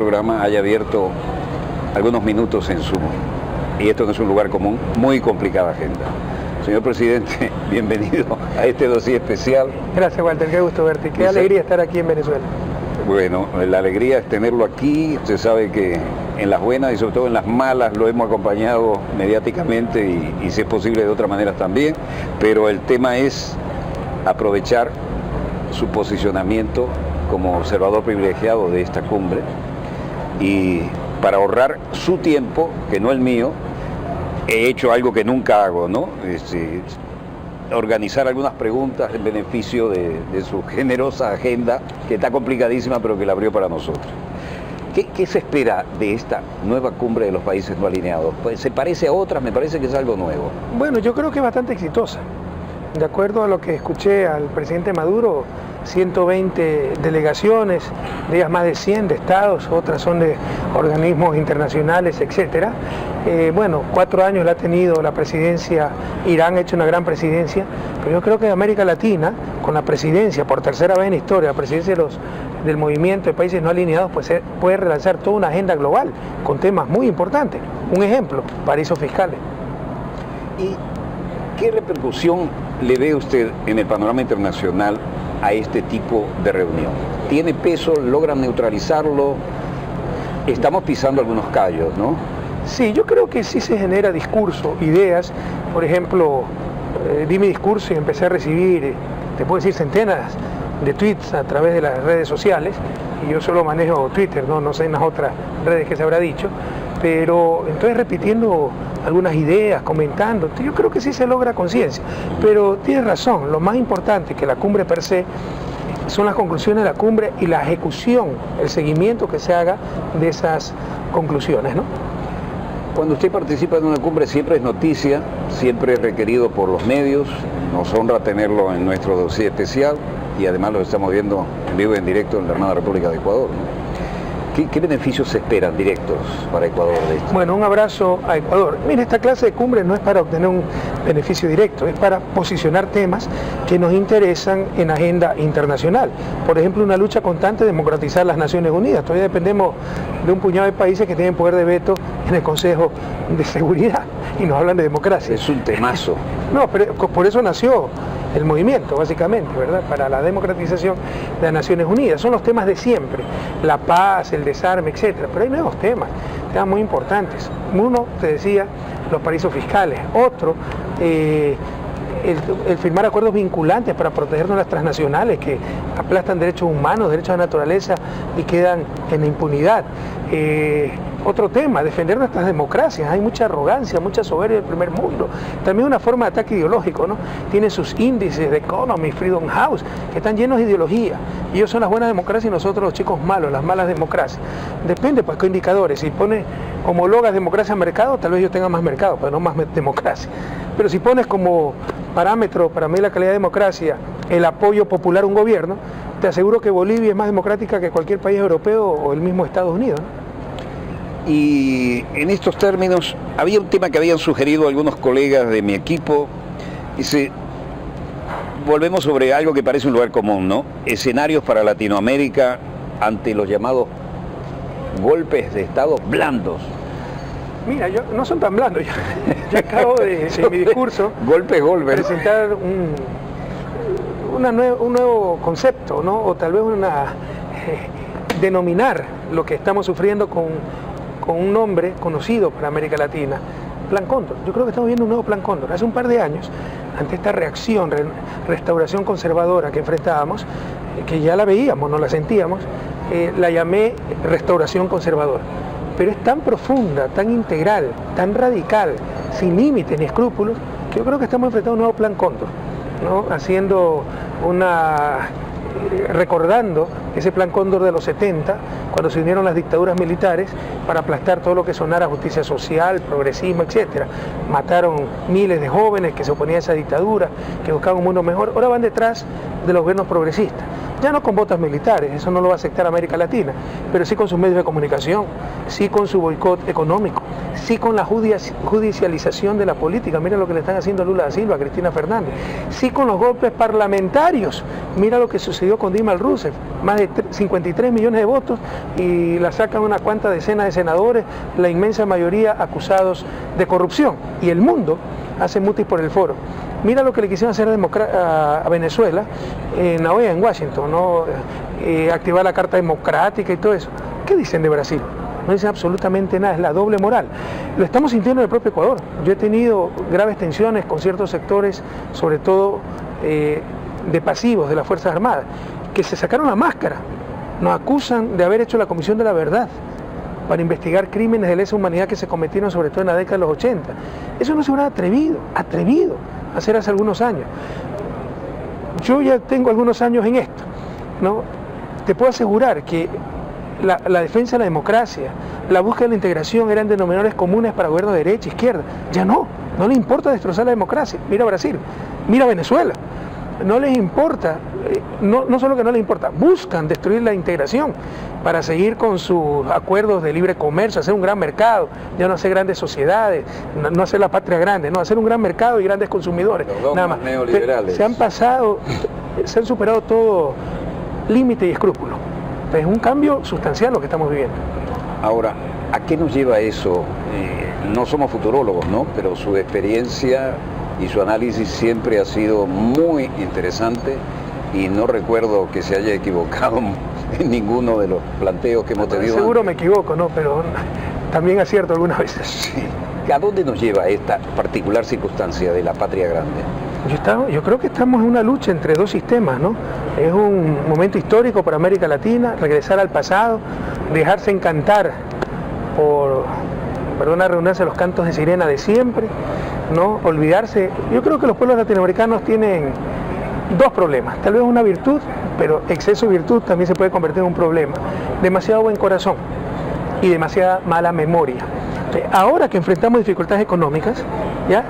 programa haya abierto algunos minutos en Zoom, y esto no es un lugar común, muy complicada agenda. Señor presidente, bienvenido a este dossier especial. Gracias, Walter, qué gusto verte, qué alegría estar aquí en Venezuela. Bueno, la alegría es tenerlo aquí. Usted sabe que en las buenas y sobre todo en las malas lo hemos acompañado mediáticamente y si es posible de otras maneras también, pero el tema es aprovechar su posicionamiento como observador privilegiado de esta cumbre y para ahorrar su tiempo, que no el mío, he hecho algo que nunca hago, ¿no? Organizar algunas preguntas en beneficio de su generosa agenda, que está complicadísima, pero que la abrió para nosotros. ¿Qué se espera de esta nueva cumbre de los países no alineados? Pues, ¿se parece a otras? Me parece que es algo nuevo. Bueno, yo creo que es bastante exitosa. De acuerdo a lo que escuché al presidente Maduro, 120 delegaciones, de ellas más de 100 de estados, otras son de organismos internacionales, etcétera. 4 años la ha tenido la presidencia, Irán ha hecho una gran presidencia, pero yo creo que América Latina, con la presidencia, por tercera vez en historia, la presidencia del movimiento de países no alineados, pues puede relanzar toda una agenda global con temas muy importantes. Un ejemplo, paraísos fiscales. ¿Y qué repercusión le ve usted en el panorama internacional a este tipo de reunión? ¿Tiene peso? ¿Logran neutralizarlo? Estamos pisando algunos callos, ¿no? Sí, yo creo que sí se genera discurso, ideas. Por ejemplo, di mi discurso y empecé a recibir, te puedo decir, centenas de tweets a través de las redes sociales, y yo solo manejo Twitter, no sé en las otras redes que se habrá dicho, pero entonces repitiendo algunas ideas, comentando, yo creo que sí se logra conciencia, pero tienes razón, lo más importante que la cumbre per se son las conclusiones de la cumbre y la ejecución, el seguimiento que se haga de esas conclusiones, ¿no? Cuando usted participa en una cumbre siempre es noticia, siempre es requerido por los medios, nos honra tenerlo en nuestro dossier especial y además lo estamos viendo en vivo y en directo en la hermana República de Ecuador, ¿no? ¿Qué beneficios se esperan directos para Ecuador de esto? Bueno, un abrazo a Ecuador. Mira, esta clase de cumbre no es para obtener un beneficio directo, es para posicionar temas que nos interesan en agenda internacional. Por ejemplo, una lucha constante de democratizar las Naciones Unidas. Todavía dependemos de un puñado de países que tienen poder de veto en el Consejo de Seguridad y nos hablan de democracia. Es un temazo. No, pero por eso nació el movimiento, básicamente, ¿verdad? Para la democratización de las Naciones Unidas. Son los temas de siempre, la paz, el desarme, etcétera. Pero hay nuevos temas muy importantes. Uno, te decía, los paraísos fiscales. Otro, el firmar acuerdos vinculantes para protegernos las transnacionales que aplastan derechos humanos, derechos de la naturaleza y quedan en la impunidad. Otro tema, defender nuestras democracias. Hay mucha arrogancia, mucha soberbia del primer mundo. También una forma de ataque ideológico, ¿no? Tiene sus índices de Economy, Freedom House, que están llenos de ideología. Ellos son las buenas democracias y nosotros los chicos malos, las malas democracias. Depende, pues, qué indicadores. Si pones, homologas democracia al mercado, tal vez yo tenga más mercado, pero no más democracia. Pero si pones como parámetro para medir la calidad de democracia el apoyo popular a un gobierno, te aseguro que Bolivia es más democrática que cualquier país europeo o el mismo Estados Unidos, ¿no? Y en estos términos, había un tema que habían sugerido algunos colegas de mi equipo. Dice, volvemos sobre algo que parece un lugar común, ¿no? Escenarios para Latinoamérica ante los llamados golpes de Estado blandos. Mira, no son tan blandos. Yo acabo de, en mi discurso, presentar un nuevo concepto, ¿no? O tal vez denominar lo que estamos sufriendo con un nombre conocido para América Latina, Plan Cóndor. Yo creo que estamos viendo un nuevo Plan Cóndor. Hace un par de años, ante esta reacción, restauración conservadora que enfrentábamos, que ya la veíamos, no la sentíamos, la llamé restauración conservadora. Pero es tan profunda, tan integral, tan radical, sin límites ni escrúpulos, que yo creo que estamos enfrentando un nuevo Plan Cóndor, ¿no? Recordando ese Plan Cóndor de los 70, cuando se unieron las dictaduras militares para aplastar todo lo que sonara justicia social, progresismo, etcétera. Mataron miles de jóvenes que se oponían a esa dictadura, que buscaban un mundo mejor. Ahora van detrás de los gobiernos progresistas. Ya no con botas militares, eso no lo va a aceptar América Latina, pero sí con sus medios de comunicación, sí con su boicot económico, sí con la judicialización de la política, mira lo que le están haciendo a Lula da Silva, a Cristina Fernández, sí con los golpes parlamentarios, mira lo que sucedió con Dilma Rousseff, más de 53 millones de votos y la sacan unas cuantas decenas de senadores, la inmensa mayoría acusados de corrupción, y el mundo hace mutis por el foro. Mira lo que le quisieron hacer a Venezuela en la OEA, en Washington, ¿no? Activar la Carta Democrática y todo eso. ¿Qué dicen de Brasil? No dicen absolutamente nada, es la doble moral. Lo estamos sintiendo en el propio Ecuador. Yo he tenido graves tensiones con ciertos sectores, sobre todo de pasivos de las Fuerzas Armadas, que se sacaron la máscara. Nos acusan de haber hecho la Comisión de la Verdad para investigar crímenes de lesa humanidad que se cometieron sobre todo en la década de los 80. Eso no se hubiera atrevido a hacer hace algunos años. Yo ya tengo algunos años en esto, ¿no? Te puedo asegurar que la defensa de la democracia, la búsqueda de la integración eran denominadores comunes para gobiernos de derecha, izquierda. Ya no les importa destrozar la democracia. Mira Brasil, mira Venezuela. No les importa, no solo que no les importa, buscan destruir la integración para seguir con sus acuerdos de libre comercio, hacer un gran mercado, ya no hacer grandes sociedades, no hacer la patria grande, no hacer un gran mercado y grandes consumidores. Nada más. Neoliberales. Se han superado todo límite y escrúpulo. Es un cambio sustancial lo que estamos viviendo. Ahora, ¿a qué nos lleva eso? No somos futurólogos, ¿no? Pero su experiencia y su análisis siempre ha sido muy interesante y no recuerdo que se haya equivocado en ninguno de los planteos que hemos tenido. Seguro me equivoco, ¿no? Pero también acierto algunas veces. Sí. ¿A dónde nos lleva esta particular circunstancia de la patria grande? Yo creo que estamos en una lucha entre dos sistemas, ¿no? Es un momento histórico para América Latina, regresar al pasado, dejarse encantar por, perdón la redundancia, los cantos de sirena de siempre, ¿no? Olvidarse. Yo creo que los pueblos latinoamericanos tienen dos problemas, tal vez una virtud, pero exceso de virtud también se puede convertir en un problema. Demasiado buen corazón y demasiada mala memoria. Ahora que enfrentamos dificultades económicas, ¿ya?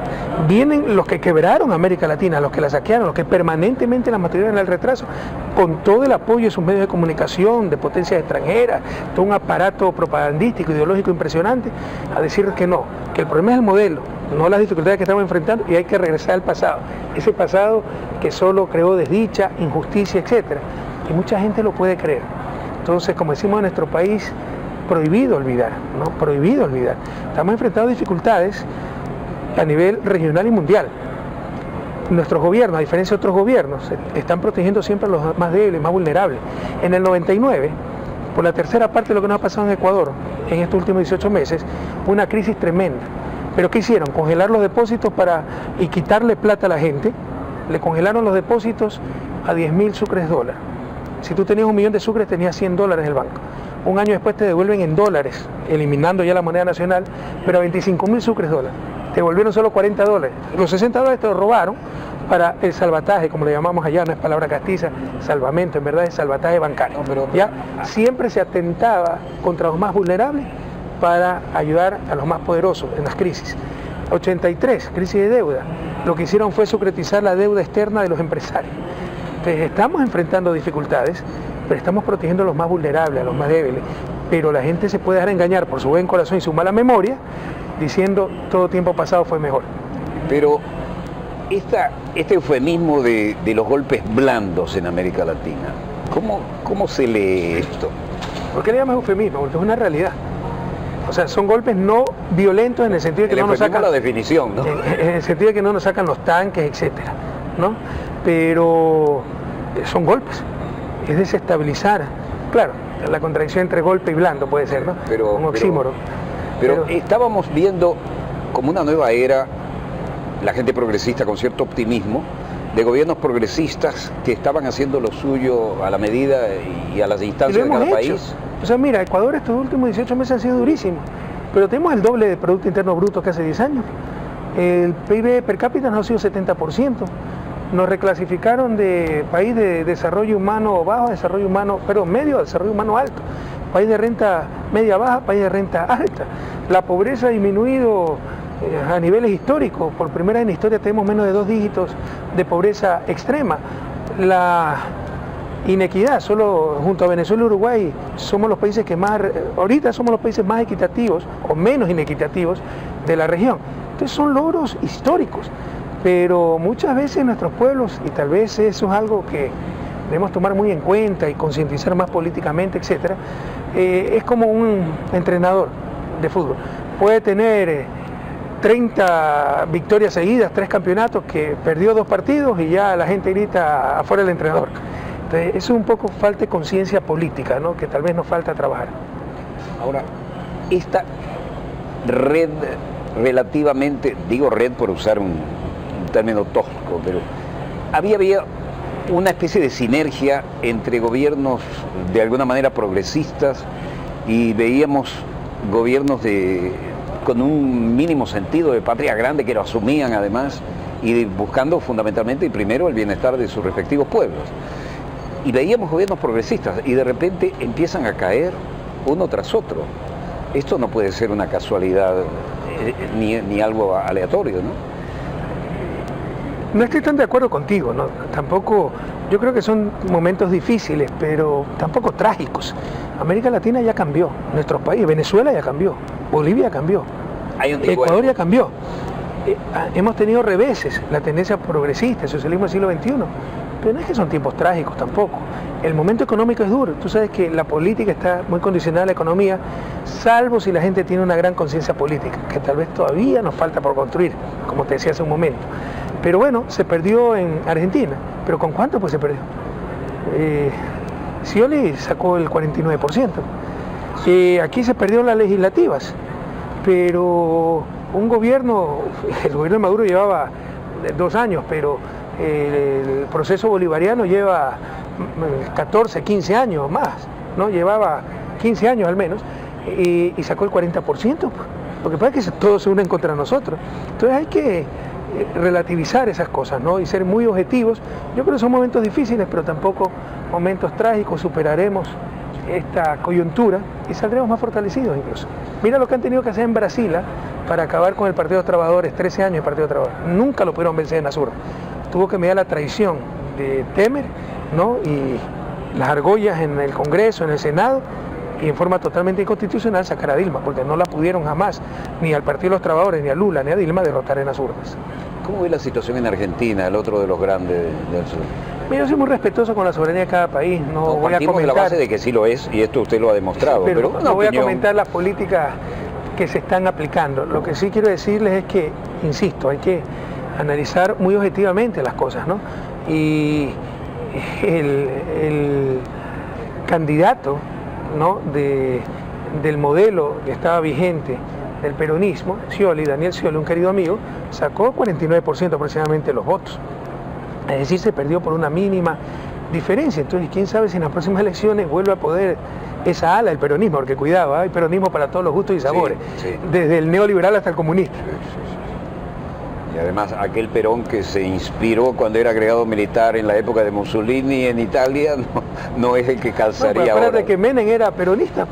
Vienen los que quebraron América Latina, los que la saquearon, los que permanentemente la mantuvieron en el retraso, con todo el apoyo de sus medios de comunicación, de potencias extranjeras, todo un aparato propagandístico, ideológico impresionante, a decir que no, que el problema es el modelo, no las dificultades que estamos enfrentando y hay que regresar al pasado, ese pasado que solo creó desdicha, injusticia, etcétera. Y mucha gente lo puede creer. Entonces, como decimos en nuestro país, prohibido olvidar, ¿no? Prohibido olvidar. Estamos enfrentando dificultades a nivel regional y mundial. Nuestros gobiernos, a diferencia de otros gobiernos, están protegiendo siempre a los más débiles, más vulnerables. En el 99, por la tercera parte de lo que nos ha pasado en Ecuador, en estos últimos 18 meses, una crisis tremenda. ¿Pero qué hicieron? Congelar los depósitos y quitarle plata a la gente. Le congelaron los depósitos a 10.000 sucres dólar. Si tú tenías 1 millón de sucres, tenías 100 dólares en el banco. Un año después te devuelven en dólares, eliminando ya la moneda nacional, pero a 25.000 sucres dólares. Te devolvieron solo 40 dólares. Los 60 dólares te los robaron para el salvataje, como le llamamos allá, no es palabra castiza, salvamento, en verdad es salvataje bancario. No, pero ya siempre se atentaba contra los más vulnerables para ayudar a los más poderosos en las crisis. 83, crisis de deuda. Lo que hicieron fue secretizar la deuda externa de los empresarios. Entonces estamos enfrentando dificultades, pero estamos protegiendo a los más vulnerables, a los más débiles. Pero la gente se puede dejar engañar por su buen corazón y su mala memoria, diciendo todo tiempo pasado fue mejor. Pero este eufemismo de los golpes blandos en América Latina, ¿cómo se lee esto? ¿Por qué le llamas eufemismo? Porque es una realidad. O sea, son golpes no violentos en el sentido de que no nos sacan la definición, ¿no? En el sentido de que no nos sacan los tanques, etcétera, ¿no? Pero son golpes. Es desestabilizar. Claro, la contradicción entre golpe y blando puede ser, ¿no? Un oxímoron. Pero estábamos viendo como una nueva era, la gente progresista con cierto optimismo, de gobiernos progresistas que estaban haciendo lo suyo a la medida y a las distancias de cada país. O sea, mira, Ecuador estos últimos 18 meses han sido durísimos, pero tenemos el doble de Producto Interno Bruto que hace 10 años. El PIB per cápita nos ha sido 70%. Nos reclasificaron de país de desarrollo humano bajo a desarrollo humano, pero medio a desarrollo humano alto. País de renta media baja, país de renta alta. La pobreza ha disminuido a niveles históricos. Por primera vez en la historia tenemos menos de 2 dígitos de pobreza extrema. inequidad. Solo junto a Venezuela y Uruguay somos los países que más, ahorita somos los países más equitativos o menos inequitativos de la región. Entonces son logros históricos, pero muchas veces nuestros pueblos, y tal vez eso es algo que debemos tomar muy en cuenta y concientizar más políticamente, etcétera, es como un entrenador de fútbol. Puede tener 30 victorias seguidas, 3 campeonatos, que perdió 2 partidos y ya la gente grita afuera el entrenador. Entonces, eso es un poco falta de conciencia política, ¿no?, que tal vez nos falta trabajar. Ahora, esta red relativamente, digo red por usar un término tosco, pero había una especie de sinergia entre gobiernos de alguna manera progresistas y veíamos gobiernos con un mínimo sentido de patria grande que lo asumían además y buscando fundamentalmente y primero el bienestar de sus respectivos pueblos. Y veíamos gobiernos progresistas y de repente empiezan a caer uno tras otro. Esto no puede ser una casualidad ni algo aleatorio, ¿no? No estoy tan de acuerdo contigo, ¿no? Tampoco, yo creo que son momentos difíciles, pero tampoco trágicos. América Latina ya cambió, nuestros países, Venezuela ya cambió, Bolivia cambió, Ecuador ya cambió. Hemos tenido reveses, la tendencia progresista, el socialismo del siglo XXI, pero no es que son tiempos trágicos tampoco. El momento económico es duro, tú sabes que la política está muy condicionada a la economía, salvo si la gente tiene una gran conciencia política, que tal vez todavía nos falta por construir, como te decía hace un momento. Pero bueno, se perdió en Argentina. ¿Pero con cuánto pues se perdió? Scioli sacó el 49%. Aquí se perdieron las legislativas. Pero un gobierno, el gobierno de Maduro llevaba 2 años, pero el proceso bolivariano lleva 14, 15 años más, ¿no? Llevaba 15 años al menos, y sacó el 40%. Lo que pasa es que todos se unen contra nosotros. Entonces hay que relativizar esas cosas, ¿no?, y ser muy objetivos. Yo creo que son momentos difíciles, pero tampoco momentos trágicos. Superaremos esta coyuntura y saldremos más fortalecidos incluso. Mira lo que han tenido que hacer en Brasil para acabar con el Partido de los Trabajadores, 13 años de Partido de los Trabajadores. Nunca lo pudieron vencer en las urnas. Tuvo que mediar la traición de Temer, ¿no?, y las argollas en el Congreso, en el Senado, y en forma totalmente inconstitucional sacar a Dilma, porque no la pudieron jamás, ni al Partido de los Trabajadores, ni a Lula, ni a Dilma, derrotar en las urnas. ¿Cómo ve la situación en Argentina, el otro de los grandes del sur? Yo soy muy respetuoso con la soberanía de cada país, no voy a comentar. De la base de que sí lo es, y esto usted lo ha demostrado. Sí, pero no voy a comentar las políticas que se están aplicando. Lo que sí quiero decirles es que, insisto, hay que analizar muy objetivamente las cosas, ¿no? Y el candidato, ¿no?, del modelo que estaba vigente del peronismo, Scioli, Daniel Scioli, un querido amigo, sacó 49% aproximadamente de los votos. Es decir, se perdió por una mínima diferencia. Entonces, quién sabe si en las próximas elecciones vuelve a poder esa ala del peronismo, porque cuidado, hay peronismo para todos los gustos y sabores, sí. Desde el neoliberal hasta el comunista. Y además aquel Perón que se inspiró cuando era agregado militar en la época de Mussolini en Italia, no es el que calzaría ahora. Acuérdate que Menem era peronista,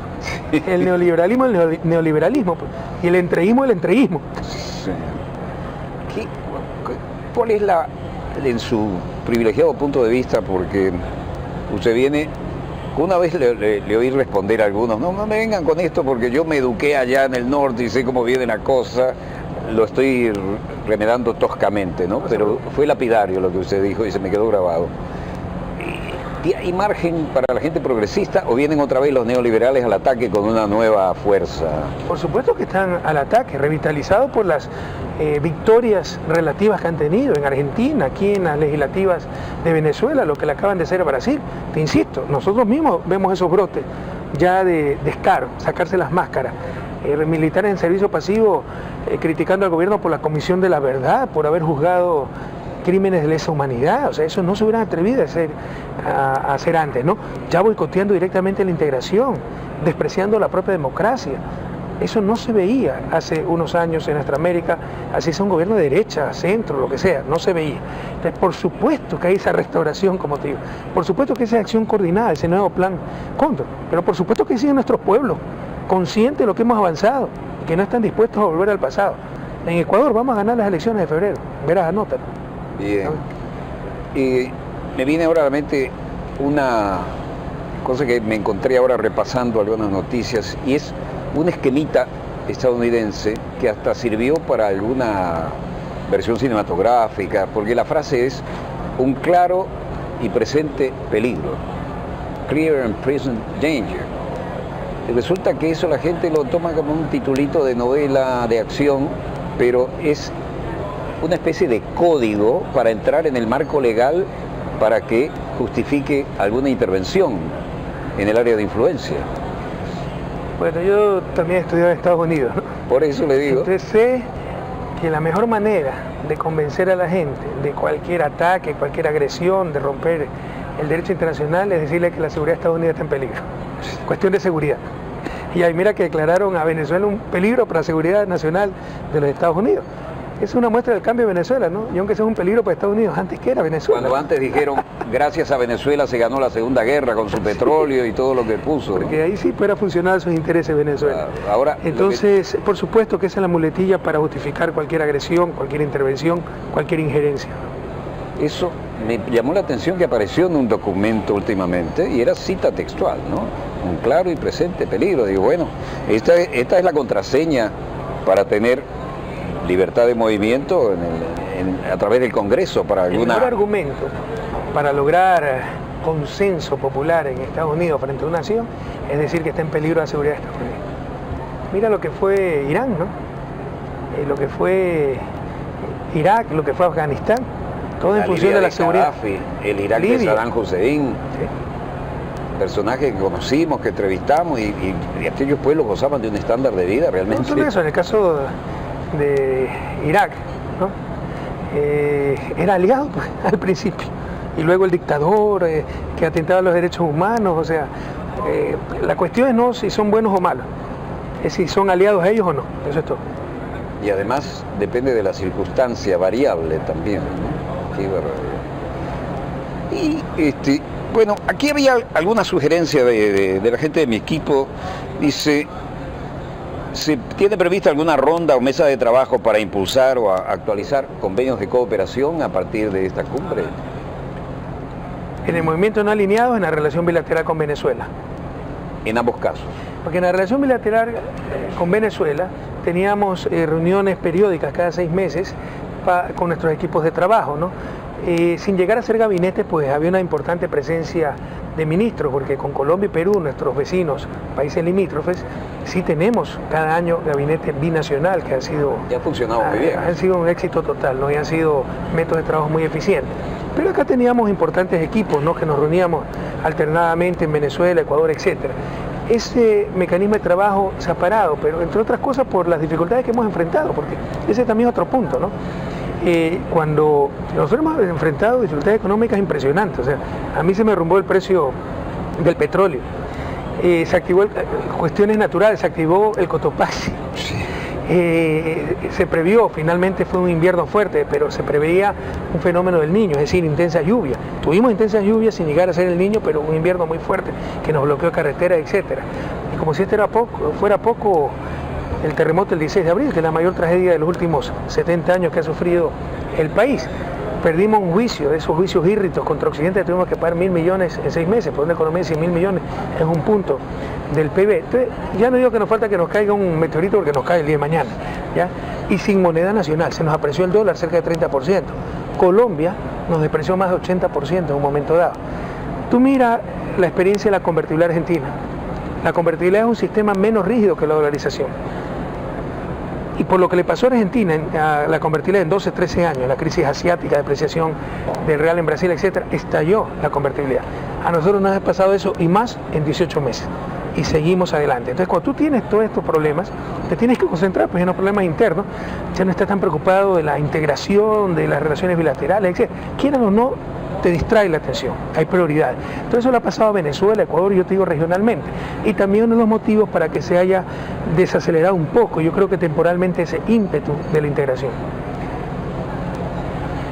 sí. El neoliberalismo, el neoliberalismo, y el entreguismo, el entreguismo. Sí. ¿Cuál es en su privilegiado punto de vista? Porque usted viene, una vez le oí responder a algunos, no me vengan con esto porque yo me eduqué allá en el norte y sé cómo viene la cosa. Lo estoy remedando toscamente, ¿no? Pero fue lapidario lo que usted dijo y se me quedó grabado. ¿Hay margen para la gente progresista o vienen otra vez los neoliberales al ataque con una nueva fuerza? Por supuesto que están al ataque, revitalizados por las victorias relativas que han tenido en Argentina, aquí en las legislativas de Venezuela, lo que le acaban de hacer a Brasil. Te insisto, nosotros mismos vemos esos brotes ya de descaro, sacarse las máscaras. Militares en servicio pasivo criticando al gobierno por la comisión de la verdad, por haber juzgado crímenes de lesa humanidad. O sea, eso no se hubieran atrevido a hacer antes, ¿no? Ya boicoteando directamente la integración, despreciando la propia democracia. Eso no se veía hace unos años en nuestra América, así sea un gobierno de derecha, centro, lo que sea, no se veía. Entonces, por supuesto que hay esa restauración, como te digo, por supuesto que esa acción coordinada, ese nuevo plan Cóndor, pero por supuesto que siguen nuestros pueblos conscientes de lo que hemos avanzado, que no están dispuestos a volver al pasado. En Ecuador vamos a ganar las elecciones de febrero, verás, anótalo. Bien. Y me viene ahora a la mente una cosa que me encontré ahora repasando algunas noticias, y es un esquemita estadounidense que hasta sirvió para alguna versión cinematográfica, porque la frase es un claro y presente peligro, clear and present danger. Y resulta que eso la gente lo toma como un titulito de novela de acción, pero es una especie de código para entrar en el marco legal para que justifique alguna intervención en el área de influencia. Bueno, yo también he estudiado en Estados Unidos, ¿no? Por eso le digo. Entonces sé que la mejor manera de convencer a la gente de cualquier ataque, cualquier agresión, de romper el derecho internacional es decirle que la seguridad de Estados Unidos está en peligro. Cuestión de seguridad. Y ahí mira que declararon a Venezuela un peligro para la seguridad nacional de los Estados Unidos. Es una muestra del cambio de Venezuela, ¿no? Y aunque sea un peligro para Estados Unidos, antes que era Venezuela. Cuando antes dijeron, gracias a Venezuela se ganó la Segunda Guerra con su petróleo y todo lo que puso, ¿no? Porque ahí sí pudiera funcionar sus intereses Venezuela. Ahora, entonces, por supuesto que esa es la muletilla para justificar cualquier agresión, cualquier intervención, cualquier injerencia. Eso me llamó la atención que apareció en un documento últimamente y era cita textual, ¿no? Un claro y presente peligro. Digo, bueno, esta es la contraseña para tener libertad de movimiento a través del Congreso para alguna... El mejor argumento para lograr consenso popular en Estados Unidos frente a una nación es decir que está en peligro la seguridad de Estados Unidos. Mira lo que fue Irán, ¿no? Lo que fue Irak, lo que fue Afganistán, todo en función de la seguridad. Gaddafi, el Irak de Saddam Hussein, personajes que conocimos, que entrevistamos y aquellos pueblos gozaban de un estándar de vida realmente. No solo eso, en el caso de Irak, ¿no? Era aliado pues, al principio, y luego el dictador que atentaba a los derechos humanos, o sea, la cuestión es no si son buenos o malos, es si son aliados a ellos o no, eso es todo. Y además depende de la circunstancia variable también, ¿no? Qué barbaridad. Y bueno, aquí había alguna sugerencia de la gente de mi equipo, dice... ¿Se tiene prevista alguna ronda o mesa de trabajo para impulsar o actualizar convenios de cooperación a partir de esta cumbre? En el movimiento no alineado, en la relación bilateral con Venezuela. En ambos casos. Porque en la relación bilateral con Venezuela teníamos reuniones periódicas cada 6 meses con nuestros equipos de trabajo, ¿no? Sin llegar a ser gabinete, pues había una importante presencia de ministros, porque con Colombia y Perú, nuestros vecinos, países limítrofes, sí tenemos cada año gabinete binacional que han sido... Ya ha funcionado muy bien. Han sido un éxito total, ¿no? Y han sido métodos de trabajo muy eficientes. Pero acá teníamos importantes equipos, ¿no? Que nos reuníamos alternadamente en Venezuela, Ecuador, etcétera. Ese mecanismo de trabajo se ha parado, pero entre otras cosas por las dificultades que hemos enfrentado, porque ese también es otro punto, ¿no? Cuando nosotros hemos enfrentado dificultades económicas impresionantes, o sea, a mí se me derrumbó el precio del petróleo, se activó cuestiones naturales, se activó el Cotopaxi, se previó, finalmente fue un invierno fuerte, pero se preveía un fenómeno del Niño, es decir, intensa lluvia. Tuvimos intensas lluvias sin llegar a ser el Niño, pero un invierno muy fuerte que nos bloqueó carreteras, etcétera. Y como si fuera poco, el terremoto del 16 de abril, que es la mayor tragedia de los últimos 70 años que ha sufrido el país. Perdimos un juicio, de esos juicios írritos contra Occidente, tuvimos que pagar 1.000 millones en 6 meses, por una economía de 100.000 millones, es un punto del PIB. Entonces, ya no digo que nos falta que nos caiga un meteorito porque nos cae el día de mañana, ¿ya? Y sin moneda nacional, se nos apreció el dólar cerca de 30%. Colombia nos depreció más de 80% en un momento dado. Tú mira la experiencia de la convertibilidad argentina. La convertibilidad es un sistema menos rígido que la dolarización. Y por lo que le pasó a Argentina, a la convertibilidad en 12, 13 años, la crisis asiática, depreciación del real en Brasil, etcétera, estalló la convertibilidad. A nosotros nos ha pasado eso y más en 18 meses. Y seguimos adelante. Entonces, cuando tú tienes todos estos problemas, te tienes que concentrar pues, en los problemas internos. Ya no estás tan preocupado de la integración, de las relaciones bilaterales, etc. Quieran o no, te distrae la atención. Hay prioridades. Entonces, eso le ha pasado a Venezuela, Ecuador, y yo te digo regionalmente. Y también uno de los motivos para que se haya desacelerado un poco, yo creo que temporalmente, ese ímpetu de la integración.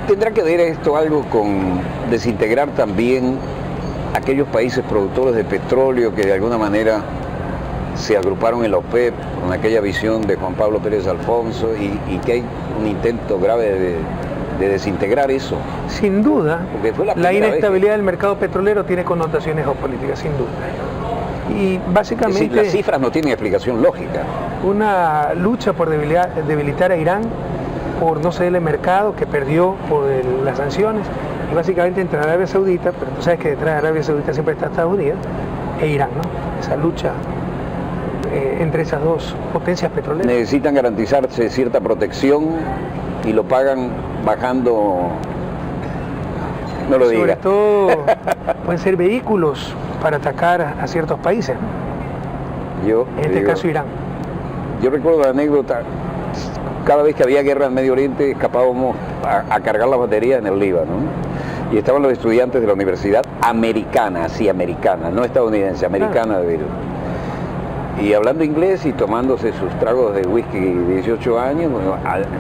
¿Tendrá que ver esto algo con desintegrar también aquellos países productores de petróleo que de alguna manera se agruparon en la OPEP con aquella visión de Juan Pablo Pérez Alfonso y que hay un intento grave de desintegrar eso. Sin duda, Porque fue la la primera inestabilidad del mercado petrolero tiene connotaciones geopolíticas, sin duda. Y Es decir, básicamente las cifras no tienen explicación lógica. una lucha por debilitar a Irán, por no cederle mercado, que perdió por las sanciones, y básicamente entre Arabia Saudita, pero tú sabes que detrás de Arabia Saudita siempre está Estados Unidos, e Irán, ¿no? Esa lucha entre esas dos potencias petroleras. Necesitan garantizarse cierta protección y lo pagan bajando, no lo Sobre diga. todo pueden ser vehículos para atacar a ciertos países, ¿no? Yo En este digo, caso Irán. Yo recuerdo la anécdota, cada vez que había guerra en Medio Oriente escapábamos a cargar las baterías en el Líbano, ¿no? Y estaban los estudiantes de la universidad americana, sí, americana, no estadounidense, americana de Beirut. Y hablando inglés y tomándose sus tragos de whisky de 18 años, bueno,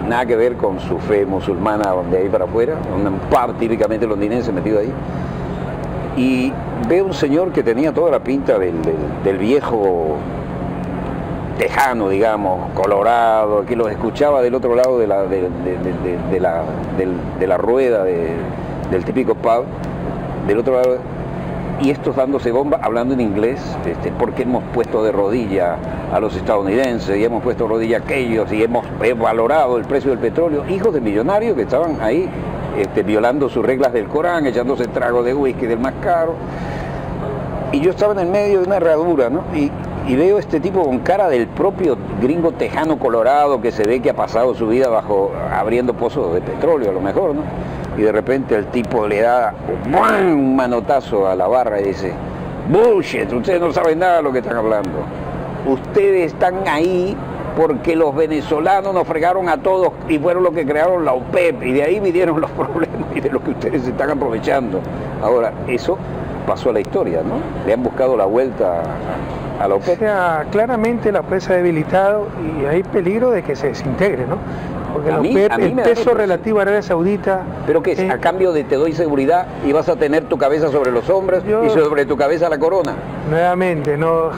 nada que ver con su fe musulmana de ahí para afuera, un pub típicamente londinense metido ahí. Y veo un señor que tenía toda la pinta del viejo tejano, digamos, colorado, que los escuchaba del otro lado de la rueda del típico pub, del otro lado, y estos dándose bomba, hablando en inglés, porque hemos puesto de rodilla a los estadounidenses, y hemos puesto de rodilla a aquellos, y hemos valorado el precio del petróleo, hijos de millonarios que estaban ahí violando sus reglas del Corán, echándose trago de whisky del más caro, y yo estaba en el medio de una herradura, ¿no? Y veo este tipo con cara del propio gringo tejano colorado que se ve que ha pasado su vida abriendo pozos de petróleo a lo mejor, ¿no? Y de repente el tipo le da un manotazo a la barra y dice: bullshit, ustedes no saben nada de lo que están hablando. Ustedes están ahí porque los venezolanos nos fregaron a todos y fueron los que crearon la OPEP, y de ahí vinieron los problemas y de lo que ustedes se están aprovechando. Ahora, eso pasó a la historia, ¿no? Le han buscado la vuelta a la O OPEP. sea, claramente la OPEP se ha debilitado y hay peligro de que se desintegre, ¿no? Porque la OPEP, el me da peso impresión. relativo a Arabia Saudita... ¿Pero qué es? A cambio de te doy seguridad y vas a tener tu cabeza sobre los hombros y sobre tu cabeza la corona. Nuevamente, no,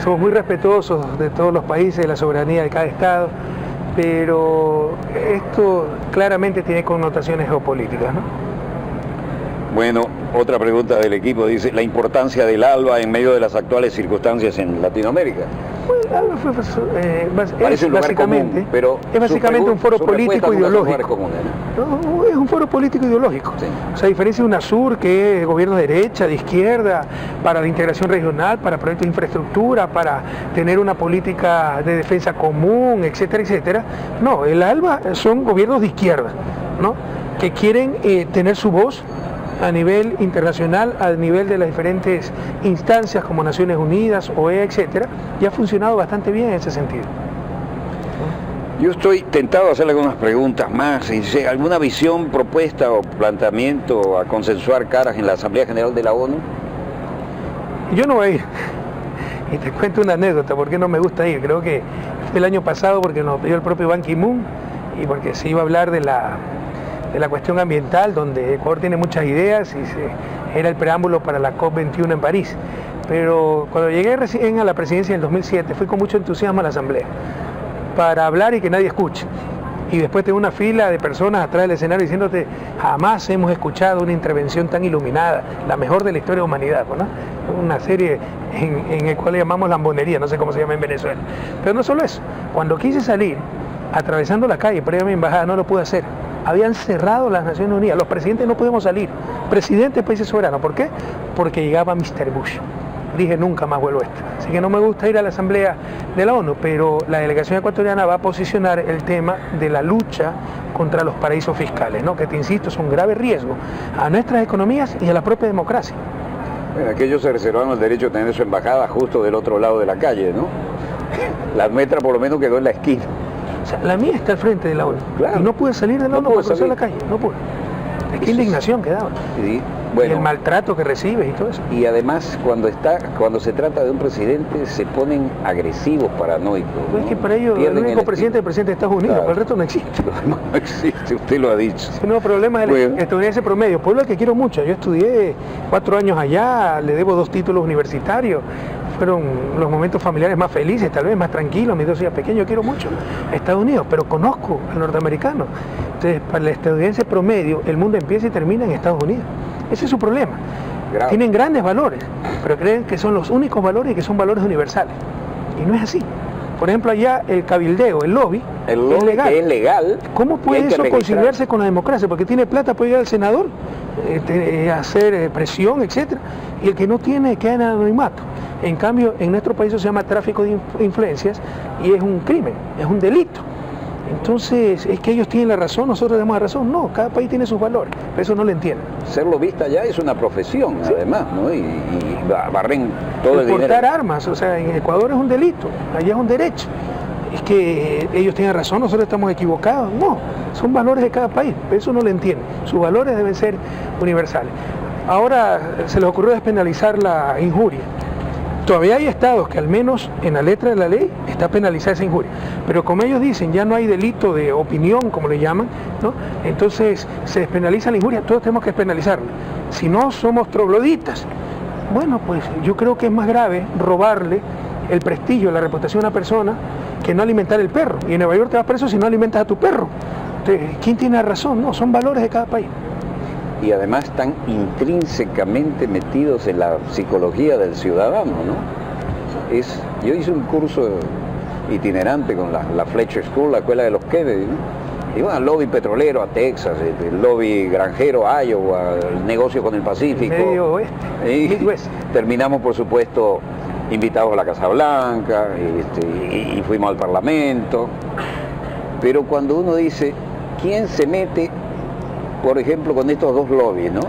somos muy respetuosos de todos los países, de la soberanía de cada estado, pero esto claramente tiene connotaciones geopolíticas, ¿no? Bueno, otra pregunta del equipo dice: la importancia del ALBA en medio de las actuales circunstancias en Latinoamérica. Bueno, ALBA Parece un lugar básicamente, común, pero es básicamente un foro político ideológico. Comunes, ¿no? No, es un foro político ideológico. Sí. O sea, a diferencia de UNASUR, que es gobierno de derecha, de izquierda, para la integración regional, para proyectos de infraestructura, para tener una política de defensa común, etcétera, etcétera. No, el ALBA son gobiernos de izquierda, ¿no? Que quieren tener su voz a nivel internacional, a nivel de las diferentes instancias como Naciones Unidas, OEA, etcétera, y ha funcionado bastante bien en ese sentido. Yo estoy tentado a hacerle algunas preguntas más. Dice: ¿alguna visión, propuesta o planteamiento a consensuar caras en la Asamblea General de la ONU? Yo no voy a ir. Y te cuento una anécdota, porque no me gusta ir. Creo que fue el año pasado porque nos pidió el propio Ban Ki-moon y porque se iba a hablar de la cuestión ambiental, donde Ecuador tiene muchas ideas y era el preámbulo para la COP21 en París. Pero cuando llegué recién a la presidencia en el 2007, fui con mucho entusiasmo a la asamblea para hablar y que nadie escuche. Y después tengo una fila de personas atrás del escenario diciéndote: jamás hemos escuchado una intervención tan iluminada, la mejor de la historia de la humanidad, ¿no? Una serie en el cual le llamamos lambonería, no sé cómo se llama en Venezuela. Pero no solo eso, cuando quise salir, atravesando la calle para ir a mi embajada, no lo pude hacer. Habían cerrado las Naciones Unidas, los presidentes no podíamos salir, presidentes de países soberanos. ¿Por qué? Porque llegaba Mr. Bush. Dije: nunca más vuelvo a esto. Así que no me gusta ir a la Asamblea de la ONU, pero la delegación ecuatoriana va a posicionar el tema de la lucha contra los paraísos fiscales, ¿no? Que te insisto, es un grave riesgo a nuestras economías y a la propia democracia. Bueno, aquellos se reservaron el derecho de tener su embajada justo del otro lado de la calle, ¿no? La nuestra por lo menos quedó en la esquina. O sea, la mía está al frente de la ONU. Claro. Y no pude salir de la ONU para cruzar la calle. No pude. Es que indignación que daba. Sí, Y bueno, el maltrato que recibes y todo eso. y además cuando se trata de un presidente se ponen agresivos, paranoicos, ¿no? Pues es que para ellos Pierden el único el presidente es el presidente de Estados Unidos, Claro. para el resto no existe. No existe, usted lo ha dicho. El nuevo problema es el Bueno. estadounidense promedio, pueblo al que quiero mucho. Yo estudié 4 años allá, le debo 2 títulos universitarios, fueron los momentos familiares más felices, tal vez más tranquilos, mis 2 hijas pequeños. Yo quiero mucho a Estados Unidos, pero conozco al norteamericano. Entonces, para el estadounidense promedio, el mundo empieza y termina en Estados Unidos. Ese es su problema. Grave. Tienen grandes valores, pero creen que son los únicos valores y que son valores universales. Y no es así. Por ejemplo, allá el cabildeo, el lobby es legal. Que es legal. ¿Cómo puede eso conciliarse con la democracia? Porque tiene plata para ir al senador, hacer presión, etcétera, y el que no tiene queda en anonimato. En cambio, en nuestro país eso se llama tráfico de influencias y es un crimen, es un delito. Entonces, ¿es que ellos tienen la razón, nosotros tenemos la razón? No, cada país tiene sus valores, pero eso no lo entienden. Ser lobista ya es una profesión, ¿sí? Además, ¿no? Y barren todo el dinero. Portar armas, o sea, en Ecuador es un delito, allá es un derecho. Es que ellos tienen razón, nosotros estamos equivocados. No, son valores de cada país, pero eso no lo entienden. Sus valores deben ser universales. Ahora se les ocurrió despenalizar la injuria. Todavía hay estados que al menos en la letra de la ley está penalizada esa injuria, pero como ellos dicen, ya no hay delito de opinión, como le llaman, ¿no? Entonces se despenaliza la injuria, todos tenemos que despenalizarla. Si no, somos trogloditas. Bueno, pues yo creo que es más grave robarle el prestigio, la reputación a una persona que no alimentar el perro. Y en Nueva York te vas preso si no alimentas a tu perro. Entonces, ¿quién tiene razón? No, son valores de cada país. Y además están intrínsecamente metidos en la psicología del ciudadano, ¿no? Yo hice un curso itinerante con la Fletcher School, la escuela de los Kennedy, ¿no? Iban al lobby petrolero a Texas, el lobby granjero a Iowa, el negocio con el Pacífico. Medio oeste, Midwest. Terminamos, por supuesto, invitados a la Casa Blanca, y fuimos al Parlamento. Pero cuando uno dice, ¿quién se mete, por ejemplo, con estos dos lobbies, ¿no?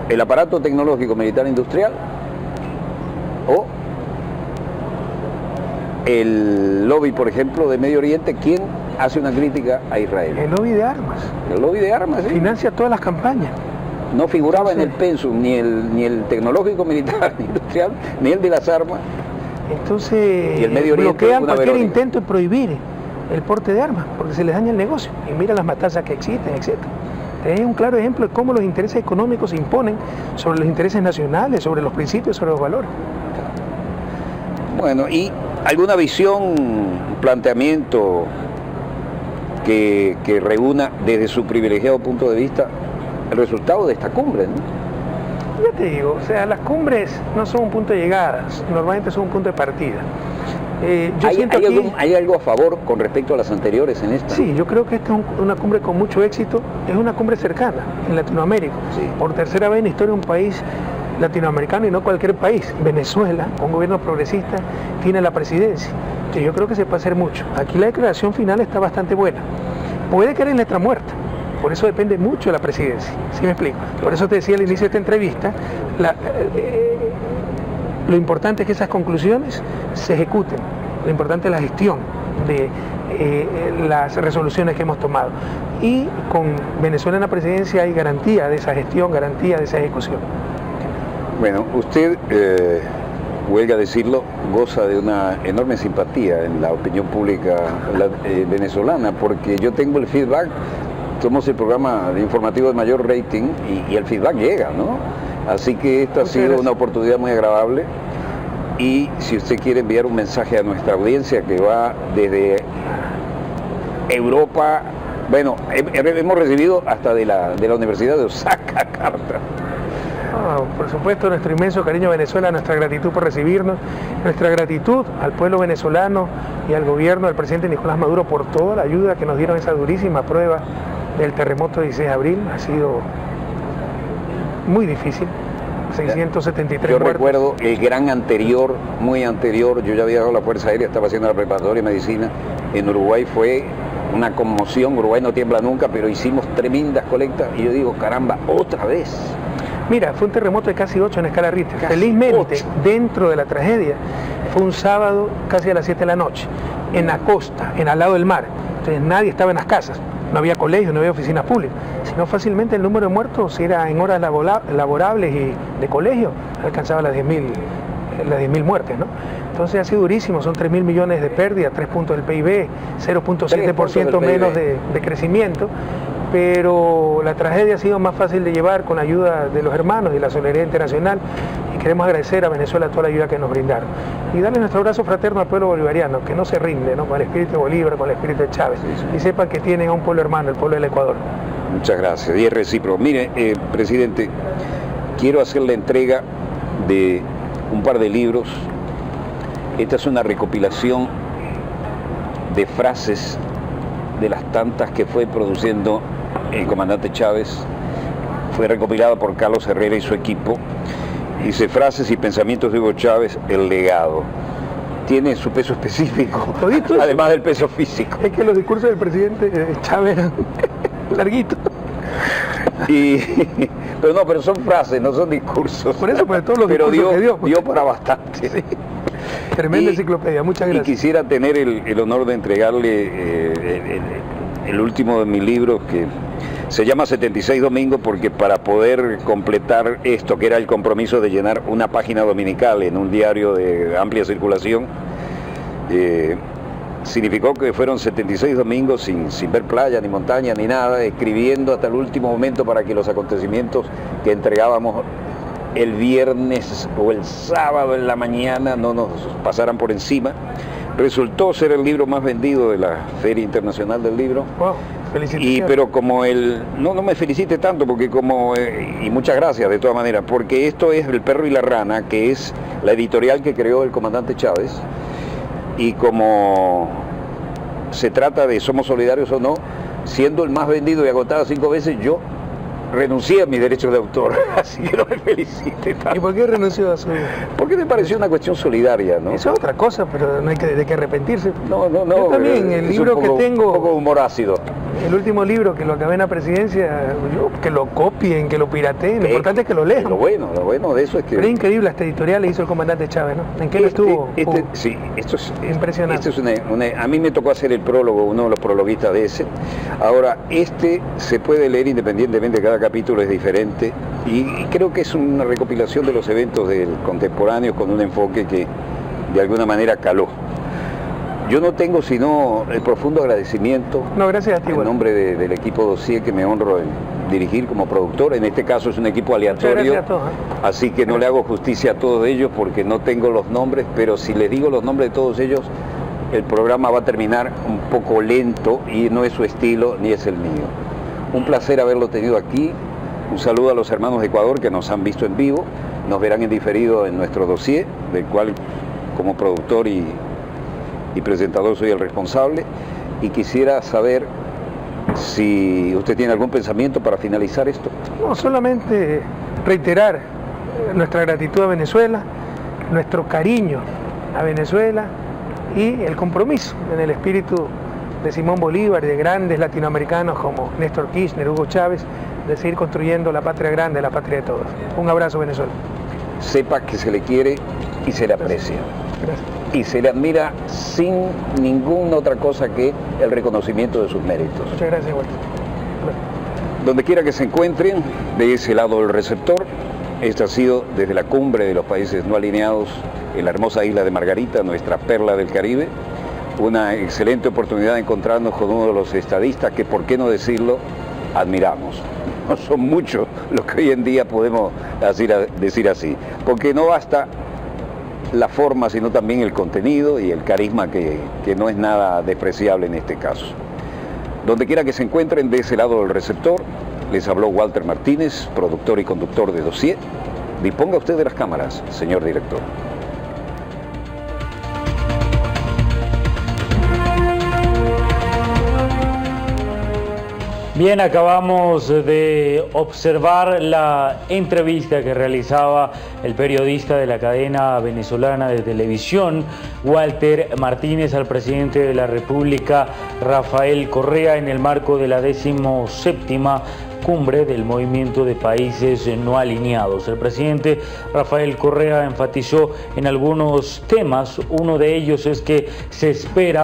El aparato tecnológico militar industrial o el lobby, por ejemplo, de Medio Oriente? ¿Quién hace una crítica a Israel? El lobby de armas. El lobby de armas, ¿sí? Financia todas las campañas. No figuraba en el pensum ni el tecnológico militar industrial, ni el de las armas. Entonces, y el Medio Oriente bloquean cualquier intento de prohibir el porte de armas, porque se les daña el negocio. Y mira las matanzas que existen, etc. Es un claro ejemplo de cómo los intereses económicos se imponen sobre los intereses nacionales, sobre los principios, sobre los valores. Bueno, ¿y alguna visión, planteamiento que reúna desde su privilegiado punto de vista el resultado de esta cumbre, ¿no? Ya te digo, o sea, las cumbres no son un punto de llegada, normalmente son un punto de partida. ¿Hay algo a favor con respecto a las anteriores en esta? Sí, yo creo que esta es una cumbre con mucho éxito, es una cumbre cercana en Latinoamérica. Sí. Por tercera vez en la historia un país latinoamericano y no cualquier país, Venezuela, un gobierno progresista, tiene la presidencia, que yo creo que se puede hacer mucho. Aquí la declaración final está bastante buena, puede caer en letra muerta, por eso depende mucho de la presidencia, ¿sí me explico? Por eso te decía al inicio de esta entrevista, lo importante es que esas conclusiones se ejecuten, lo importante es la gestión de las resoluciones que hemos tomado. Y con Venezuela en la presidencia hay garantía de esa gestión, garantía de esa ejecución. Bueno, usted, huelga decirlo, goza de una enorme simpatía en la opinión pública venezolana, porque yo tengo el feedback, somos el programa informativo de mayor rating y el feedback llega, ¿no? Así que esto ha sido una oportunidad muy agradable, y si usted quiere enviar un mensaje a nuestra audiencia que va desde Europa, bueno, hemos recibido hasta de la Universidad de Osaka carta. Por supuesto, nuestro inmenso cariño a Venezuela, nuestra gratitud por recibirnos, nuestra gratitud al pueblo venezolano y al gobierno del presidente Nicolás Maduro por toda la ayuda que nos dieron esa durísima prueba del terremoto de 16 de abril. Ha sido muy difícil, 673 Yo muertos. recuerdo el gran anterior, muy anterior, yo ya había dado la Fuerza Aérea, estaba haciendo la preparatoria de medicina en Uruguay, fue una conmoción. Uruguay no tiembla nunca, pero hicimos tremendas colectas y yo digo, caramba, otra vez. Mira, fue un terremoto de casi 8 en escala Richter. Casi Felizmente, 8. dentro de la tragedia, fue un sábado casi a las 7 de la noche, en la costa, al lado del mar. Entonces nadie estaba en las casas, no había colegios, no había oficinas públicas, sino fácilmente el número de muertos, si era en horas laborables y de colegio, alcanzaba las 10.000 muertes, ¿no? Entonces ha sido durísimo, son 3.000 millones de pérdidas, 3 puntos del PIB, 0.7% menos de crecimiento, pero la tragedia ha sido más fácil de llevar con ayuda de los hermanos y la solidaridad internacional, y queremos agradecer a Venezuela toda la ayuda que nos brindaron y darle nuestro abrazo fraterno al pueblo bolivariano, que no se rinde, ¿no?, con el espíritu de Bolívar, con el espíritu de Chávez, y sepan que tienen a un pueblo hermano, el pueblo del Ecuador. Muchas gracias, y es recíproco. Mire, presidente, quiero hacer la entrega de un par de libros. Esta es una recopilación de frases de las tantas que fue produciendo el comandante Chávez. Fue recopilada por Carlos Herrera y su equipo. Dice: frases y pensamientos de Hugo Chávez, el legado. Tiene su peso específico, además del peso físico. Es que los discursos del presidente Chávez eran larguitos. Pero son frases, no son discursos. Por eso, pues, todos los discursos que dio para bastante. Sí. Tremenda enciclopedia, muchas gracias. Y quisiera tener el honor de entregarle el último de mis libros, que se llama 76 Domingos, porque para poder completar esto, que era el compromiso de llenar una página dominical en un diario de amplia circulación, significó que fueron 76 domingos sin ver playa, ni montaña, ni nada, escribiendo hasta el último momento para que los acontecimientos que entregábamos el viernes o el sábado en la mañana no nos pasaran por encima. Resultó ser el libro más vendido de la Feria Internacional del Libro. Wow, felicitaciones. Pero como no me felicite tanto, porque y muchas gracias de todas maneras, porque esto es El Perro y la Rana, que es la editorial que creó el comandante Chávez, y como se trata de somos solidarios o no, siendo el más vendido y agotado 5 veces, yo renuncié a mis derechos de autor, así que no me felicite tanto. ¿Y por qué renunció a su...? Porque me pareció una cuestión solidaria, ¿no? Eso es otra cosa, pero no hay de qué arrepentirse. No. Yo también, el libro que tengo... Un poco humor ácido. El último libro que lo acabé en la presidencia, que lo copien, que lo pirateen, lo importante es que lo lean. Lo bueno de eso es que... Pero es increíble, esta editorial le hizo el comandante Chávez, ¿no? ¿En qué lo estuvo? Sí, esto es impresionante. A mí me tocó hacer el prólogo, uno de los prologuistas de ese. Ahora, se puede leer independientemente, cada capítulo es diferente, y creo que es una recopilación de los eventos contemporáneos con un enfoque que de alguna manera caló. Yo no tengo sino el profundo agradecimiento, gracias a ti, en nombre del equipo Dossier, que me honro en dirigir como productor. En este caso es un equipo aleatorio, a todos, así que no le hago justicia a todos ellos porque no tengo los nombres, pero si les digo los nombres de todos ellos, el programa va a terminar un poco lento y no es su estilo ni es el mío. Un placer haberlo tenido aquí. Un saludo a los hermanos de Ecuador que nos han visto en vivo, nos verán en diferido en nuestro Dossier, del cual como productor y presentador soy el responsable, y quisiera saber si usted tiene algún pensamiento para finalizar esto. No, solamente reiterar nuestra gratitud a Venezuela, nuestro cariño a Venezuela y el compromiso en el espíritu de Simón Bolívar y de grandes latinoamericanos como Néstor Kirchner, Hugo Chávez, de seguir construyendo la patria grande, la patria de todos. Un abrazo, Venezuela. Sepa que se le quiere y se le aprecia. Gracias. Y se le admira sin ninguna otra cosa que el reconocimiento de sus méritos. Muchas gracias, Walter. Donde quiera que se encuentren, de ese lado del receptor, esta ha sido desde la cumbre de los países no alineados en la hermosa isla de Margarita, nuestra perla del Caribe, una excelente oportunidad de encontrarnos con uno de los estadistas que, por qué no decirlo, admiramos. No son muchos los que hoy en día podemos decir así, porque no basta la forma, sino también el contenido y el carisma que no es nada despreciable en este caso. Donde quiera que se encuentren de ese lado del receptor, les habló Walter Martínez, productor y conductor de Dossier. Disponga usted de las cámaras, señor director. Bien, acabamos de observar la entrevista que realizaba el periodista de la cadena venezolana de televisión, Walter Martínez, al presidente de la República, Rafael Correa, en el marco de la 17ª cumbre del Movimiento de Países No Alineados. El presidente Rafael Correa enfatizó en algunos temas. Uno de ellos es que se espera